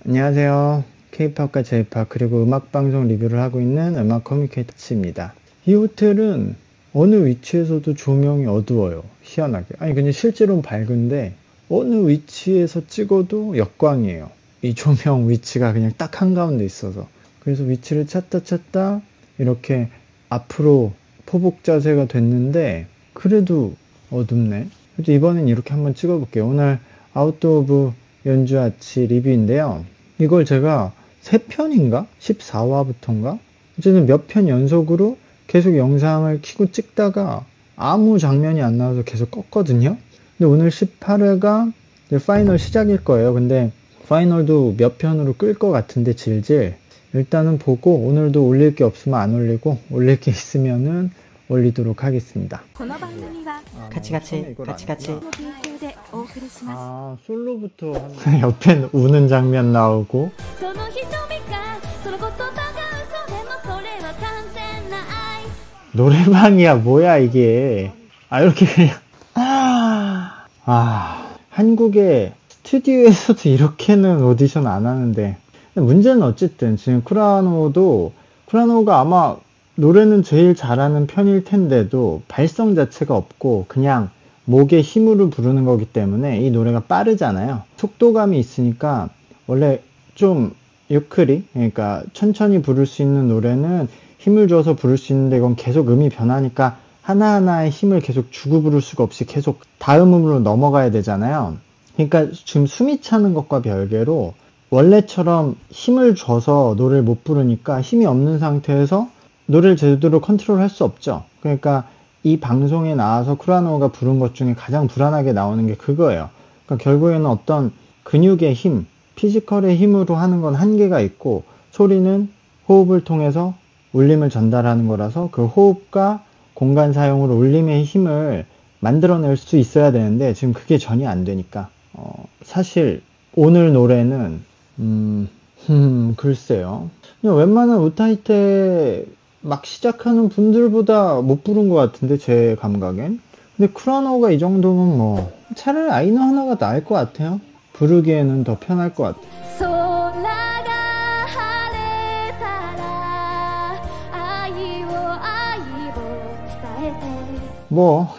안녕하세요. K-팝과 J-팝 그리고 음악방송 리뷰를 하고 있는 음악 커뮤니케이터치입니다. 이 호텔은 어느 위치에서도 조명이 어두워요. 희한하게. 아니 그냥 실제로는 밝은데 어느 위치에서 찍어도 역광이에요. 이 조명 위치가 그냥 딱 한가운데 있어서. 그래서 위치를 찾다 이렇게 앞으로 포복 자세가 됐는데 그래도 어둡네. 그래도 이번엔 이렇게 한번 찍어볼게요. 오늘 아웃 오브 연주아치 리뷰인데요. 이걸 제가 3편인가? 14화부터인가? 어쨌든 몇 편 연속으로 계속 영상을 켜고 찍다가 아무 장면이 안 나와서 계속 껐거든요. 근데 오늘 18회가 파이널 시작일 거예요. 근데 파이널도 몇 편으로 끌 것 같은데 질질. 일단은 보고 오늘도 올릴 게 없으면 안 올리고 올릴 게 있으면은 올리도록 하겠습니다. 같이 아, 솔로부터 하는 옆엔 우는 장면 나오고 노래방이야 뭐야 이게. 아 이렇게 그냥 한국의 스튜디오에서도 이렇게는 오디션 안 하는데. 문제는 어쨌든 지금 쿠라노가 아마 노래는 제일 잘하는 편일 텐데도 발성 자체가 없고 그냥 목에 힘으로 부르는 거기 때문에 이 노래가 빠르잖아요. 속도감이 있으니까 원래 좀 유크리, 그러니까 천천히 부를 수 있는 노래는 힘을 줘서 부를 수 있는데 이건 계속 음이 변하니까 하나하나의 힘을 계속 주고 부를 수가 없이 계속 다음 음으로 넘어가야 되잖아요. 그러니까 지금 숨이 차는 것과 별개로 원래처럼 힘을 줘서 노래를 못 부르니까 힘이 없는 상태에서 노래를 제대로 컨트롤할 수 없죠. 그러니까 이 방송에 나와서 쿠라노가 부른 것 중에 가장 불안하게 나오는 게 그거예요. 그러니까 결국에는 어떤 근육의 힘, 피지컬의 힘으로 하는 건 한계가 있고 소리는 호흡을 통해서 울림을 전달하는 거라서 그 호흡과 공간 사용으로 울림의 힘을 만들어낼 수 있어야 되는데 지금 그게 전혀 안 되니까 사실 오늘 노래는 글쎄요. 그냥 웬만한 우타이테 막 시작하는 분들보다 못 부른 것 같은데 제 감각엔. 근데 쿠라노가 이 정도면 뭐 차라리 아이노 하나가 나을 것 같아요. 부르기에는 더 편할 것 같아요. 뭐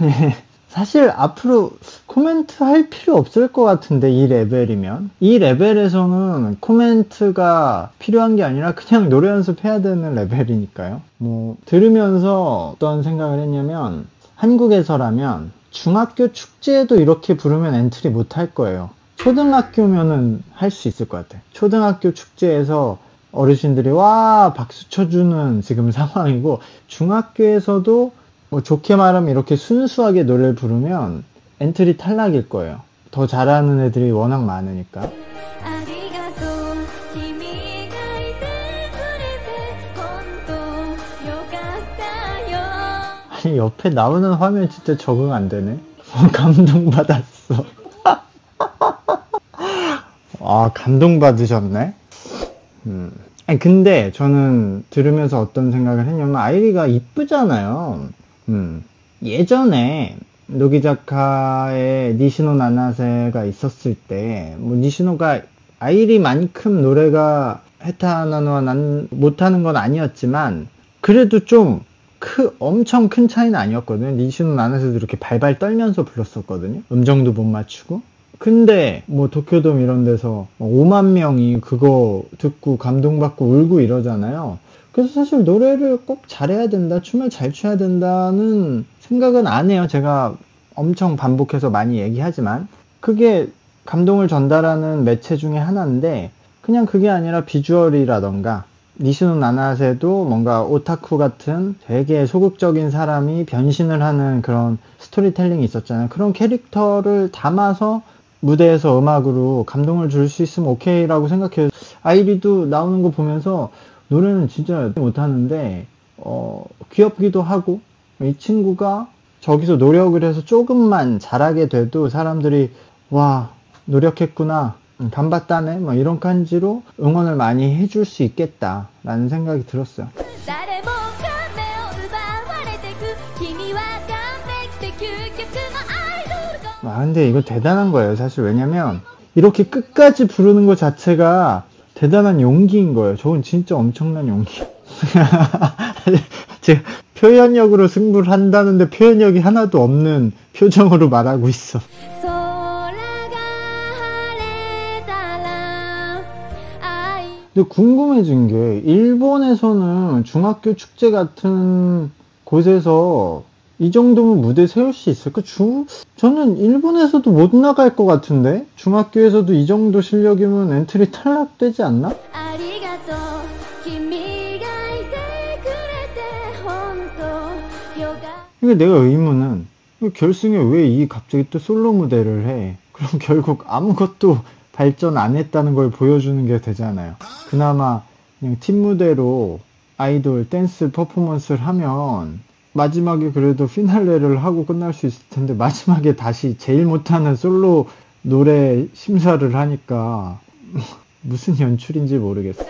사실 앞으로 코멘트 할 필요 없을 것 같은데 이 레벨이면. 이 레벨에서는 코멘트가 필요한 게 아니라 그냥 노래 연습해야 되는 레벨이니까요. 뭐 들으면서 어떤 생각을 했냐면 한국에서라면 중학교 축제에도 이렇게 부르면 엔트리 못 할 거예요. 초등학교면은 할 수 있을 것 같아요. 초등학교 축제에서 어르신들이 와 박수 쳐주는 지금 상황이고 중학교에서도 뭐 좋게 말하면 이렇게 순수하게 노래를 부르면 엔트리 탈락일 거예요. 더 잘하는 애들이 워낙 많으니까. 아니 옆에 나오는 화면 진짜 적응 안 되네. 감동받았어. 아 감동받으셨네. 아니 근데 저는 들으면서 어떤 생각을 했냐면 아이리가 이쁘잖아요. 예전에 노기자카의 니시노 나나세가 있었을 때 뭐 니시노가 아이리만큼 노래가 헤타나노와 난 못하는 건 아니었지만 그래도 좀 엄청 큰 차이는 아니었거든요. 니시노 나나세도 이렇게 발발 떨면서 불렀었거든요. 음정도 못 맞추고. 근데 뭐 도쿄돔 이런 데서 5만 명이 그거 듣고 감동받고 울고 이러잖아요. 그래서 사실 노래를 꼭 잘해야 된다, 춤을 잘 춰야 된다는 생각은 안 해요. 제가 엄청 반복해서 많이 얘기하지만 그게 감동을 전달하는 매체 중에 하나인데 그냥 그게 아니라 비주얼이라던가 니시노 나나세도 뭔가 오타쿠 같은 되게 소극적인 사람이 변신을 하는 그런 스토리텔링이 있었잖아요. 그런 캐릭터를 담아서 무대에서 음악으로 감동을 줄 수 있으면 오케이라고 생각해요. 아이리도 나오는 거 보면서 노래는 진짜 못하는데 귀엽기도 하고 이 친구가 저기서 노력을 해서 조금만 잘하게 돼도 사람들이 와 노력했구나 간봤다네 뭐 이런感じ로 응원을 많이 해줄 수 있겠다 라는 생각이 들었어요. 근데 이거 대단한 거예요 사실. 왜냐면 이렇게 끝까지 부르는 것 자체가 대단한 용기인 거예요. 저건 진짜 엄청난 용기. 제가 표현력으로 승부를 한다는데 표현력이 하나도 없는 표정으로 말하고 있어. 근데 궁금해진 게 일본에서는 중학교 축제 같은 곳에서 이 정도면 무대 세울 수 있을까? 저는 일본에서도 못 나갈 것 같은데? 중학교에서도 이 정도 실력이면 엔트리 탈락되지 않나? 이게 내가 의문은 결승에 왜 갑자기 또 솔로 무대를 해? 그럼 결국 아무것도 발전 안 했다는 걸 보여주는 게 되잖아요. 그나마 그냥 팀 무대로 아이돌 댄스 퍼포먼스를 하면 마지막에 그래도 피날레를 하고 끝날 수 있을 텐데 마지막에 다시 제일 못하는 솔로 노래 심사를 하니까 무슨 연출인지 모르겠어.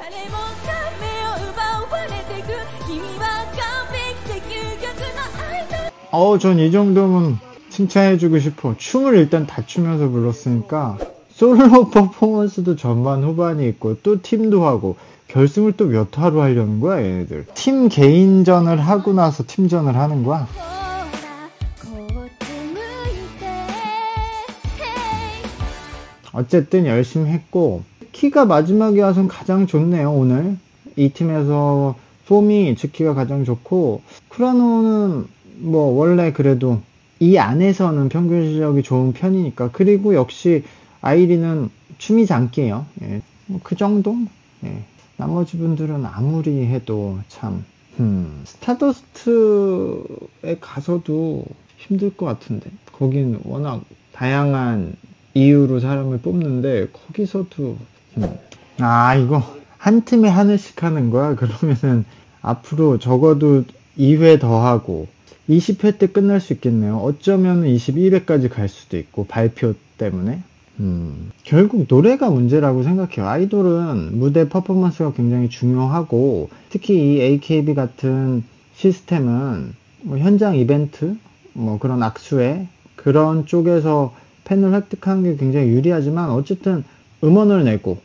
전 이 정도면 칭찬해주고 싶어. 춤을 일단 다 추면서 불렀으니까 솔로 퍼포먼스도 전반 후반이 있고 또 팀도 하고 결승을 또 몇 화로 하려는 거야 얘네들. 팀 개인전을 하고 나서 팀전을 하는 거야. 어쨌든 열심히 했고 즈키가 마지막에 와선 가장 좋네요. 오늘 이 팀에서 폼이 즈키가 가장 좋고 쿠라노는 뭐 원래 그래도 이 안에서는 평균 실력이 좋은 편이니까. 그리고 역시 아이리는 춤이 장기예요. 예, 그 정도? 예. 나머지 분들은 아무리 해도 참 스타더스트에 가서도 힘들 것 같은데. 거긴 워낙 다양한 이유로 사람을 뽑는데 거기서도 이거 한 팀에 하나씩 하는 거야? 그러면은 앞으로 적어도 2회 더 하고 20회 때 끝날 수 있겠네요. 어쩌면 21회까지 갈 수도 있고 발표 때문에. 결국 노래가 문제라고 생각해요. 아이돌은 무대 퍼포먼스가 굉장히 중요하고 특히 이 AKB 같은 시스템은 뭐 현장 이벤트, 뭐 그런 악수회 그런 쪽에서 팬을 획득하는 게 굉장히 유리하지만 어쨌든 음원을 내고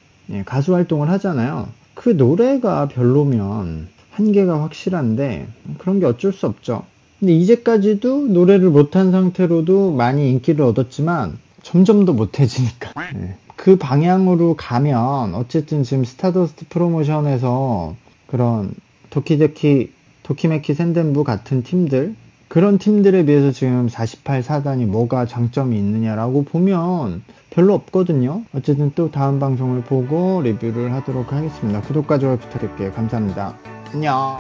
가수 활동을 하잖아요. 그 노래가 별로면 한계가 확실한데 그런 게 어쩔 수 없죠. 근데 이제까지도 노래를 못한 상태로도 많이 인기를 얻었지만 점점 더 못해지니까 그 방향으로 가면 어쨌든 지금 스타더스트 프로모션에서 그런 도키메키 샌덴부 같은 팀들 그런 팀들에 비해서 지금 48사단이 뭐가 장점이 있느냐라고 보면 별로 없거든요. 어쨌든 또 다음 방송을 보고 리뷰를 하도록 하겠습니다. 구독과 좋아요 부탁드릴게요. 감사합니다. 안녕.